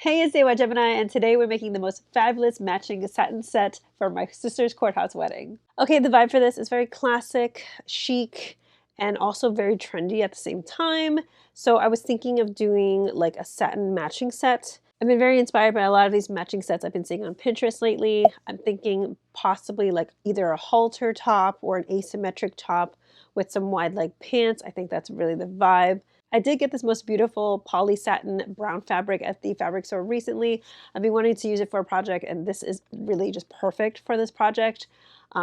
Hey, it's Awa Gemini, and today we're making the most fabulous matching satin set for my sister's courthouse wedding. Okay, the vibe for this is very classic, chic, and also very trendy at the same time. So I was thinking of doing like a satin matching set. I've been very inspired by a lot of these matching sets I've been seeing on Pinterest lately. I'm thinking possibly like either a halter top or an asymmetric top with some wide leg pants. I think that's really the vibe. I did get this most beautiful poly satin brown fabric at the fabric store recently. I've been wanting to use it for a project, and this is really just perfect for this project.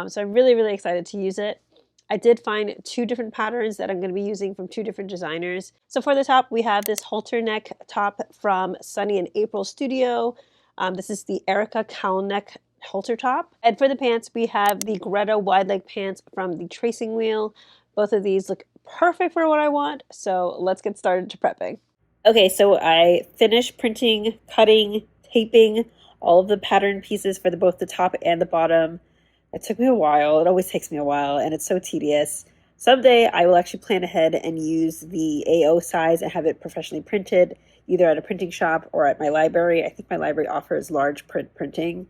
So I'm really excited to use it. I did find two different patterns that I'm going to be using from two different designers. So for the top, we have this halter neck top from Sunny and April Studio. This is the Erica cowl neck halter top. And for the pants, we have the Greta wide leg pants from the Tracing Wheel. Both of these look perfect for what I want, so let's get started to prepping. Okay, so I finished printing, cutting, taping all of the pattern pieces for both the top and the bottom. It took me a while. It always takes me a while, and it's so tedious. Someday I will actually plan ahead and use the AO size and have it professionally printed, either at a printing shop or at my library. I think my library offers large printing.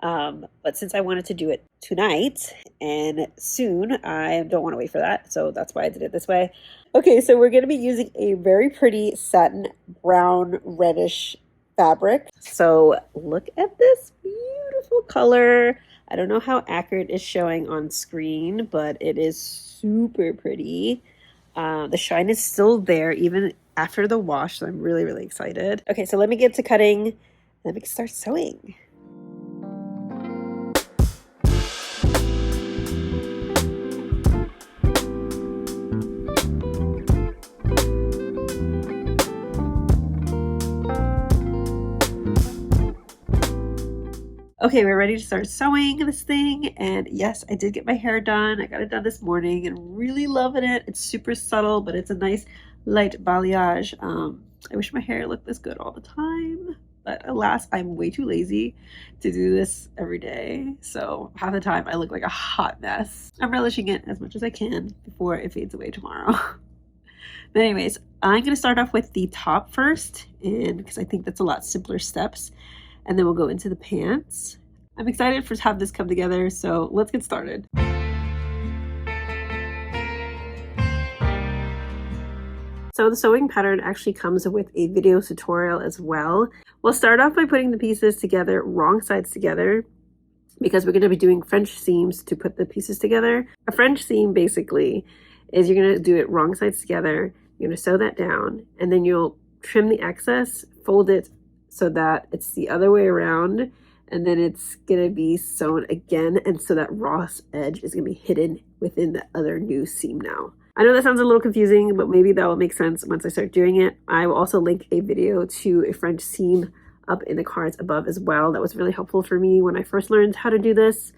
But since I wanted to do it tonight and soon, I don't want to wait for that. So that's why I did it this way. Okay, so we're going to be using a very pretty satin brown reddish fabric. So look at this beautiful color. I don't know how accurate it's showing on screen, but it is super pretty. The shine is still there even after the wash, so I'm really excited. Okay, so let me get to cutting. Let me start sewing. Okay, we're ready to start sewing this thing, and yes, I did get my hair done. I got it done this morning and really loving it. It's super subtle, but it's a nice light balayage. I wish my hair looked this good all the time, but alas, I'm way too lazy to do this every day. So half the time I look like a hot mess. I'm relishing it as much as I can before it fades away tomorrow. But anyways, I'm gonna start off with the top first, and because I think that's a lot simpler steps. And then we'll go into the pants. I'm excited to have this come together, so let's get started. So the sewing pattern actually comes with a video tutorial as well. We'll start off by putting the pieces together, wrong sides together, because we're going to be doing French seams to put the pieces together. A French seam basically is you're going to do it wrong sides together, you're going to sew that down, and then you'll trim the excess, fold it so that it's the other way around, and then it's gonna be sewn again, and so that raw edge is gonna be hidden within the other new seam now. I know that sounds a little confusing, but maybe that will make sense once I start doing it. I will also link a video to a French seam up in the cards above as well. That was really helpful for me when I first learned how to do this.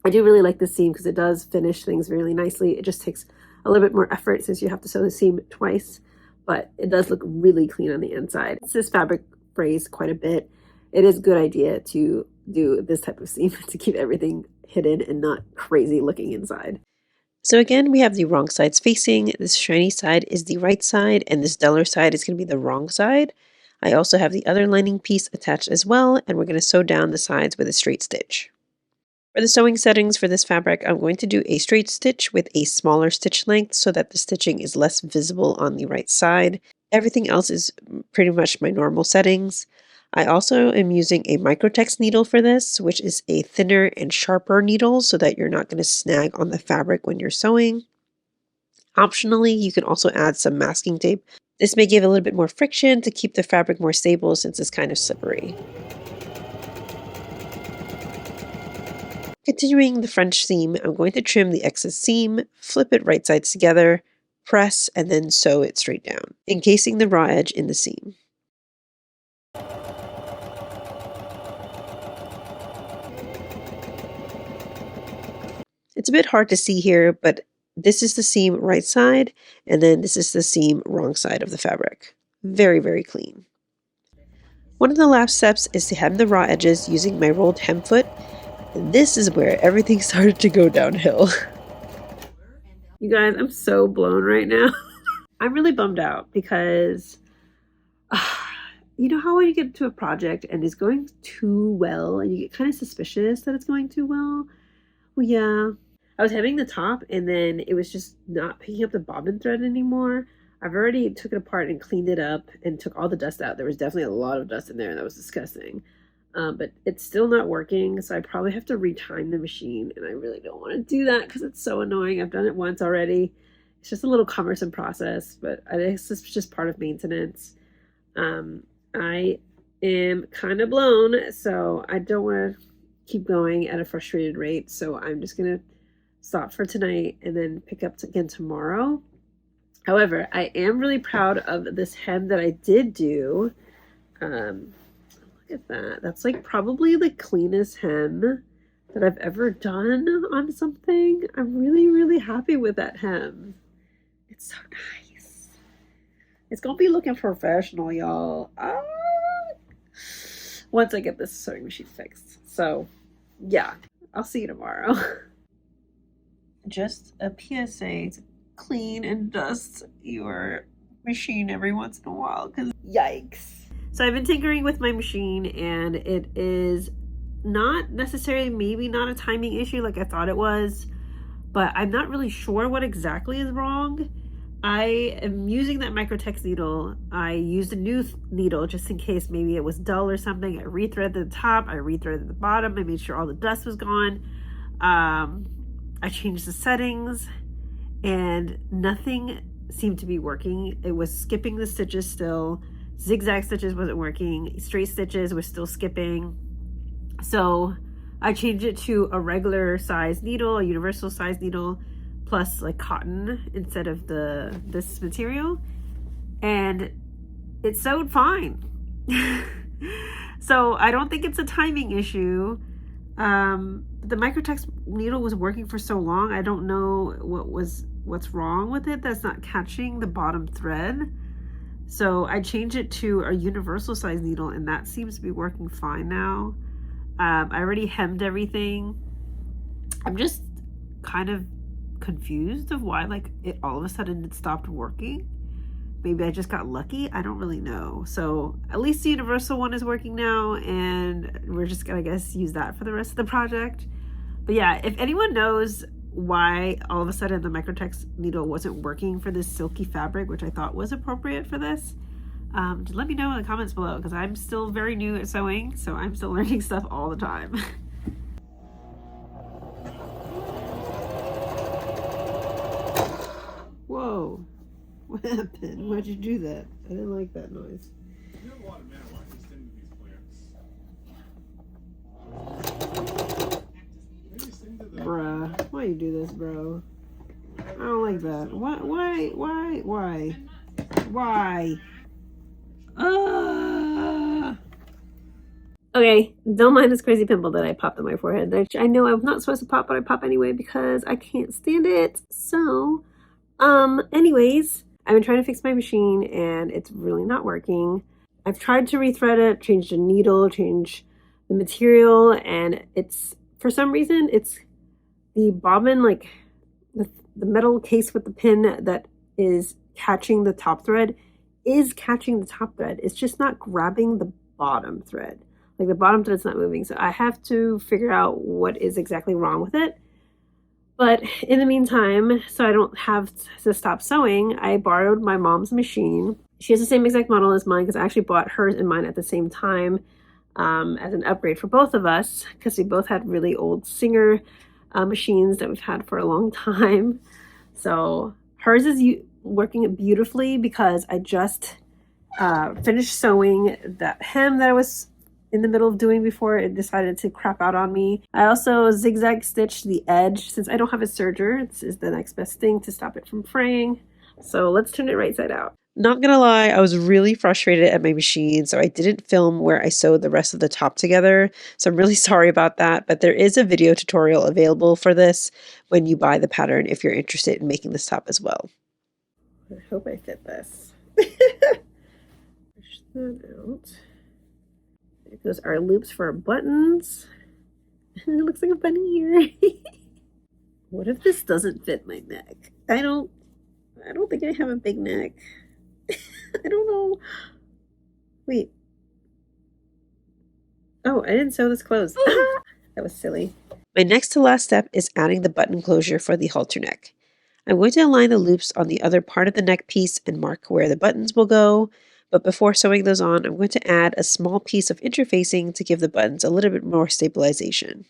I do really like this seam because it does finish things really nicely. It just takes a little bit more effort since you have to sew the seam twice, but it does look really clean on the inside. It's this fabric phrase quite a bit. It is a good idea to do this type of seam to keep everything hidden and not crazy looking inside. So again, we have the wrong sides facing. This shiny side is the right side, and this duller side is going to be the wrong side. I also have the other lining piece attached as well, and we're going to sew down the sides with a straight stitch. For the sewing settings for this fabric, I'm going to do a straight stitch with a smaller stitch length so that the stitching is less visible on the right side. Everything else is pretty much my normal settings. I also am using a microtex needle for this, which is a thinner and sharper needle so that you're not going to snag on the fabric when you're sewing. Optionally, you can also add some masking tape. This may give a little bit more friction to keep the fabric more stable since it's kind of slippery. Continuing the French seam, I'm going to trim the excess seam, flip it right sides together, press, and then sew it straight down, encasing the raw edge in the seam. It's a bit hard to see here, but this is the seam right side, and then this is the seam wrong side of the fabric. Very clean. One of the last steps is to hem the raw edges using my rolled hem foot. And this is where everything started to go downhill. You guys, I'm so blown right now. I'm really bummed out because you know how when you get to a project and it's going too well and you get kind of suspicious that it's going too well? Well, yeah. I was hemming the top and then it was just not picking up the bobbin thread anymore. I've already took it apart and cleaned it up and took all the dust out. There was definitely a lot of dust in there and that was disgusting. But it's still not working, so I probably have to retime the machine, and I really don't want to do that because it's so annoying. I've done it once already. It's just a little cumbersome process, but I guess it's just part of maintenance. I am kind of blown, so I don't want to keep going at a frustrated rate. So I'm just gonna stop for tonight and then pick up again tomorrow. However, I am really proud of this hem that I did do. Look at that. That's like probably the cleanest hem that I've ever done on something. I'm really, really happy with that hem. It's so nice. It's gonna be looking professional, y'all. Once I get this sewing machine fixed. So yeah, I'll see you tomorrow. Just a PSA to clean and dust your machine every once in a while, because yikes. So I've been tinkering with my machine and it is not necessarily, maybe not a timing issue like I thought it was, but I'm not really sure what exactly is wrong. I am using that microtex needle. I used a new needle just in case maybe it was dull or something. I rethreaded the top, I rethreaded the bottom, I made sure all the dust was gone. I changed the settings and nothing seemed to be working. It was skipping the stitches still. Zigzag stitches wasn't working. Straight stitches was still skipping. So I changed it to a regular size needle, a universal size needle, plus like cotton instead of this material, and it sewed fine. So I don't think it's a timing issue. The microtex needle was working for so long. I don't know what's wrong with it that's not catching the bottom thread. So I changed it to a universal size needle and that seems to be working fine now. I already hemmed everything. I'm just kind of confused of why like it all of a sudden it stopped working. Maybe I just got lucky. I don't really know. So at least the universal one is working now and we're just gonna, I guess, use that for the rest of the project. But yeah, if anyone knows why all of a sudden the microtex needle wasn't working for this silky fabric, which I thought was appropriate for this, just let me know in the comments below because I'm still very new at sewing, so I'm still learning stuff all the time. Whoa, what happened? Why'd you do that? I didn't like that noise. You have a lot of men watching these plants. Bruh, why you do this, bro? I don't like that. Why? Okay, don't mind this crazy pimple that I popped on my forehead. Which I know I'm not supposed to pop, but I pop anyway because I can't stand it. So, anyways, I've been trying to fix my machine and it's really not working. I've tried to rethread it, change the needle, change the material, and it's, for some reason, it's the bobbin, like the metal case with the pin that is catching the top thread is catching the top thread. It's just not grabbing the bottom thread. Like the bottom thread's not moving. So I have to figure out what is exactly wrong with it. But in the meantime, so I don't have to stop sewing, I borrowed my mom's machine. She has the same exact model as mine because I actually bought hers and mine at the same time as an upgrade for both of us because we both had really old Singer machines that we've had for a long time. So hers is working beautifully because I just finished sewing that hem that I was in the middle of doing before it decided to crap out on me. I also zigzag stitched the edge since I don't have a serger. This is the next best thing to stop it from fraying. So let's turn it right side out. Not gonna lie, I was really frustrated at my machine, so I didn't film where I sewed the rest of the top together. So I'm really sorry about that, but there is a video tutorial available for this when you buy the pattern if you're interested in making this top as well. I hope I fit this. Push that out. There goes our loops for our buttons. It looks like a bunny ear. What if this doesn't fit my neck? I don't think I have a big neck. I don't know. Wait, Oh, I didn't sew this close. That was silly. My next to last step is adding the button closure for the halter neck. I'm going to align the loops on the other part of the neck piece and mark where the buttons will go, but before sewing those on, I'm going to add a small piece of interfacing to give the buttons a little bit more stabilization.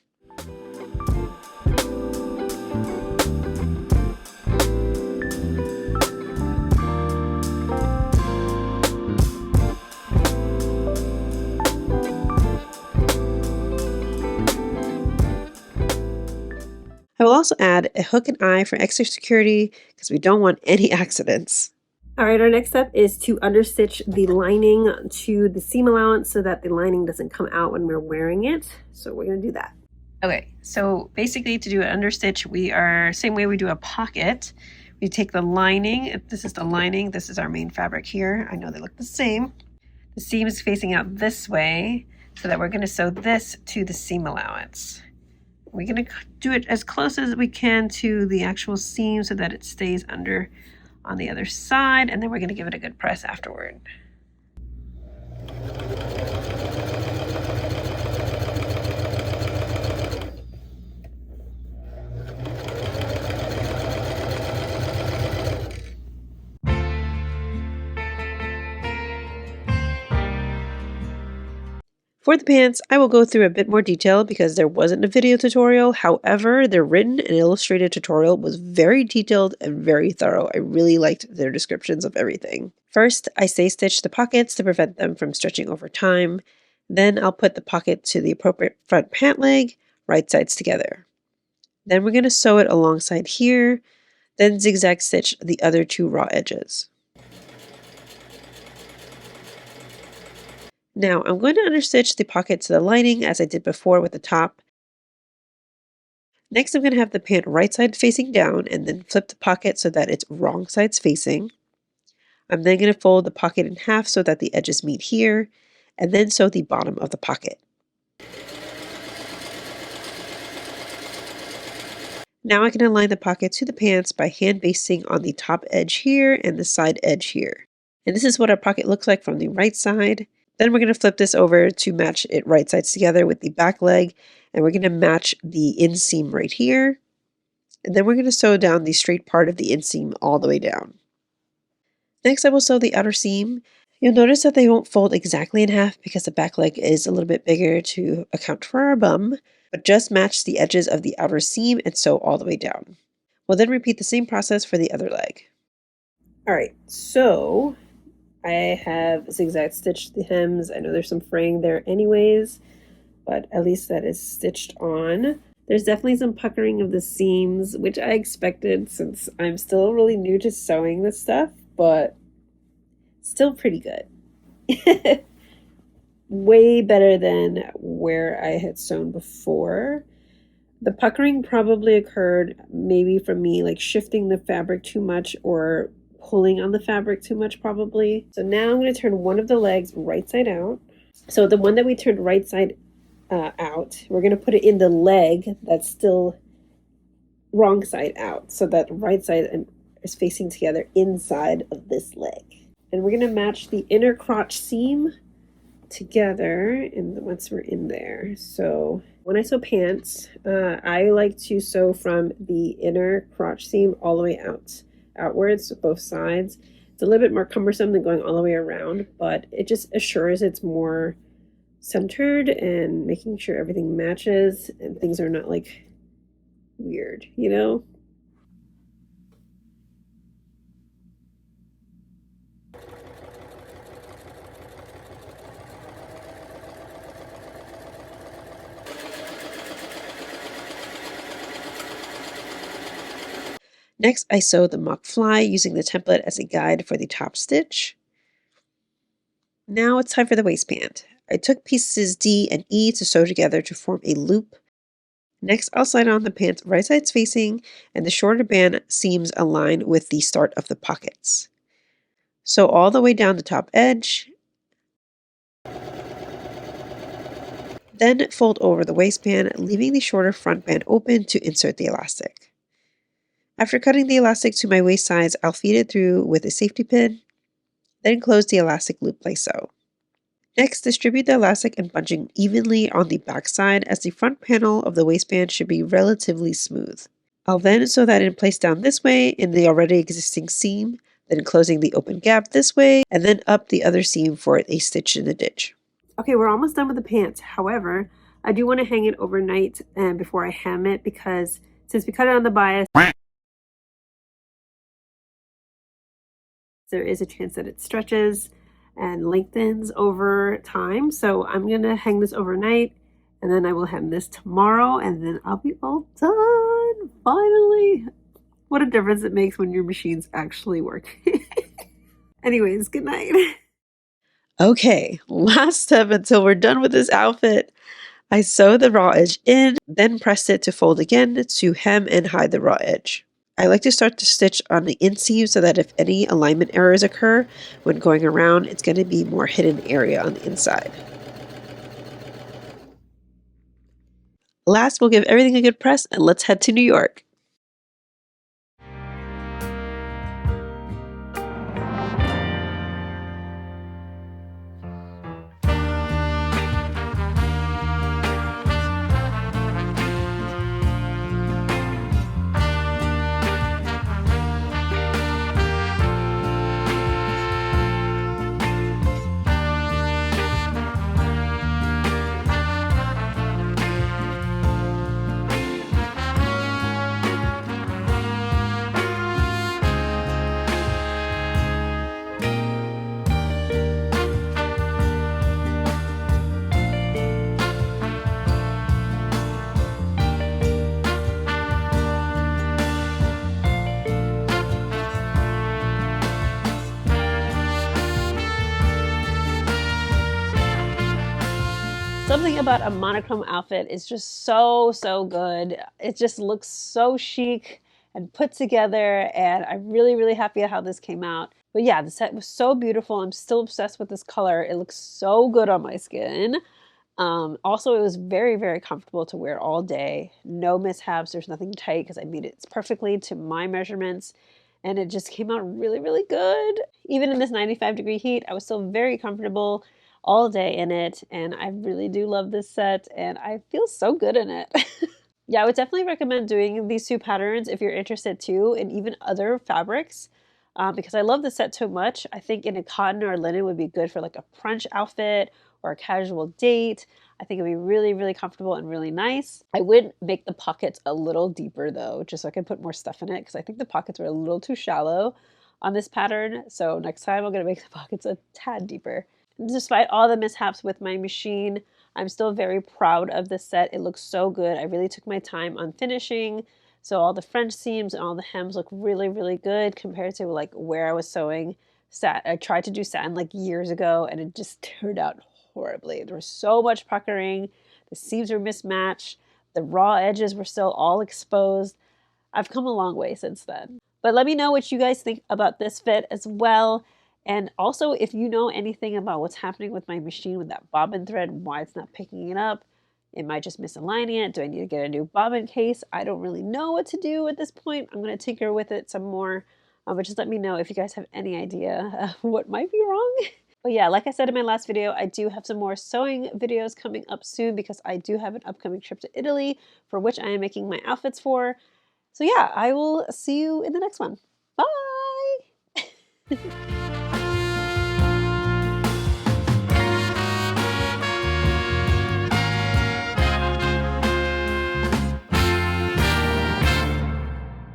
I will also add a hook and eye for extra security because we don't want any accidents. All right, our next step is to understitch the lining to the seam allowance so that the lining doesn't come out when we're wearing it. So we're going to do that. Okay, so basically to do an understitch, we are same way we do a pocket. We take the lining, if this is the lining, this is our main fabric here. I know they look the same. The seam is facing out this way so that we're going to sew this to the seam allowance. We're going to do it as close as we can to the actual seam so that it stays under on the other side, and then we're going to give it a good press afterward. For the pants, I will go through a bit more detail because there wasn't a video tutorial. However, their written and illustrated tutorial was very detailed and very thorough. I really liked their descriptions of everything. First, I stay stitch the pockets to prevent them from stretching over time. Then I'll put the pocket to the appropriate front pant leg, right sides together. Then we're going to sew it alongside here, then zigzag stitch the other two raw edges. Now I'm going to understitch the pocket to the lining as I did before with the top. Next I'm going to have the pant right side facing down and then flip the pocket so that it's wrong sides facing. I'm then going to fold the pocket in half so that the edges meet here, and then sew the bottom of the pocket. Now I can align the pocket to the pants by hand basting on the top edge here and the side edge here. And this is what our pocket looks like from the right side. Then we're going to flip this over to match it right sides together with the back leg, and we're going to match the inseam right here. And then we're going to sew down the straight part of the inseam all the way down. Next I will sew the outer seam. You'll notice that they won't fold exactly in half because the back leg is a little bit bigger to account for our bum, but just match the edges of the outer seam and sew all the way down. We'll then repeat the same process for the other leg. Alright, so I have zigzag stitched the hems. I know there's some fraying there anyways, but at least that is stitched on. There's definitely some puckering of the seams, which I expected since I'm still really new to sewing this stuff, but still pretty good. Way better than where I had sewn before. The puckering probably occurred maybe from me like shifting the fabric too much or pulling on the fabric too much probably. So now I'm going to turn one of the legs right side out. So the one that we turned right side out, we're going to put it in the leg that's still wrong side out, so that right side is facing together inside of this leg. And we're going to match the inner crotch seam together and once we're in there. So when I sew pants, I like to sew from the inner crotch seam all the way outwards, both sides. It's a little bit more cumbersome than going all the way around, but it just assures it's more centered and making sure everything matches and things are not like weird, you know? Next, I sew the mock fly using the template as a guide for the top stitch. Now it's time for the waistband. I took pieces D and E to sew together to form a loop. Next, I'll slide on the pants right sides facing and the shorter band seams aligned with the start of the pockets. Sew all the way down the top edge. Then fold over the waistband, leaving the shorter front band open to insert the elastic. After cutting the elastic to my waist size, I'll feed it through with a safety pin, then close the elastic loop like so. Next, distribute the elastic and bunching evenly on the back side, as the front panel of the waistband should be relatively smooth. I'll then sew that in place down this way in the already existing seam, then closing the open gap this way, and then up the other seam for a stitch in the ditch. Okay, we're almost done with the pants. However, I do want to hang it overnight before I hem it, because since we cut it on the bias, there is a chance that it stretches and lengthens over time. So I'm going to hang this overnight, and then I will hem this tomorrow, and then I'll be all done. Finally. What a difference it makes when your machine's actually working. Anyways, good night. Okay, last step until we're done with this outfit. I sew the raw edge in, then press it to fold again to hem and hide the raw edge. I like to start the stitch on the inseam so that if any alignment errors occur when going around, it's going to be more hidden area on the inside. Last, we'll give everything a good press, and let's head to New York. Something about a monochrome outfit is just so good. It just looks so chic and put together, and I'm really happy at how this came out. But yeah, the set was so beautiful. I'm still obsessed with this color. It looks so good on my skin. Also, it was very comfortable to wear all day. No mishaps. There's nothing tight because I made it perfectly to my measurements, and it just came out really good. Even in this 95-degree heat, I was still very comfortable all day in it, and I really do love this set, and I feel so good in it. Yeah, I would definitely recommend doing these two patterns if you're interested too, and even other fabrics, because I love this set so much. I think in a cotton or linen would be good for like a brunch outfit or a casual date. I think it'd be really comfortable and really nice. I would make the pockets a little deeper though, just so I could put more stuff in it, because I think the pockets were a little too shallow on this pattern. So next time I'm gonna make the pockets a tad deeper. Despite all the mishaps with my machine, I'm still very proud of this set. It looks so good. I really took my time on finishing. So all the French seams and all the hems look really good compared to like where I was sewing. I tried to do satin like years ago, and it just turned out horribly. There was so much puckering. The seams were mismatched. The raw edges were still all exposed. I've come a long way since then. But let me know what you guys think about this fit as well. And also, if you know anything about what's happening with my machine with that bobbin thread, why it's not picking it up, it might just misaligning it. Do I need to get a new bobbin case? I don't really know what to do at this point. I'm going to tinker with it some more, but just let me know if you guys have any idea what might be wrong. But yeah, like I said in my last video, I do have some more sewing videos coming up soon, because I do have an upcoming trip to Italy for which I am making my outfits for. So yeah, I will see you in the next one. Bye!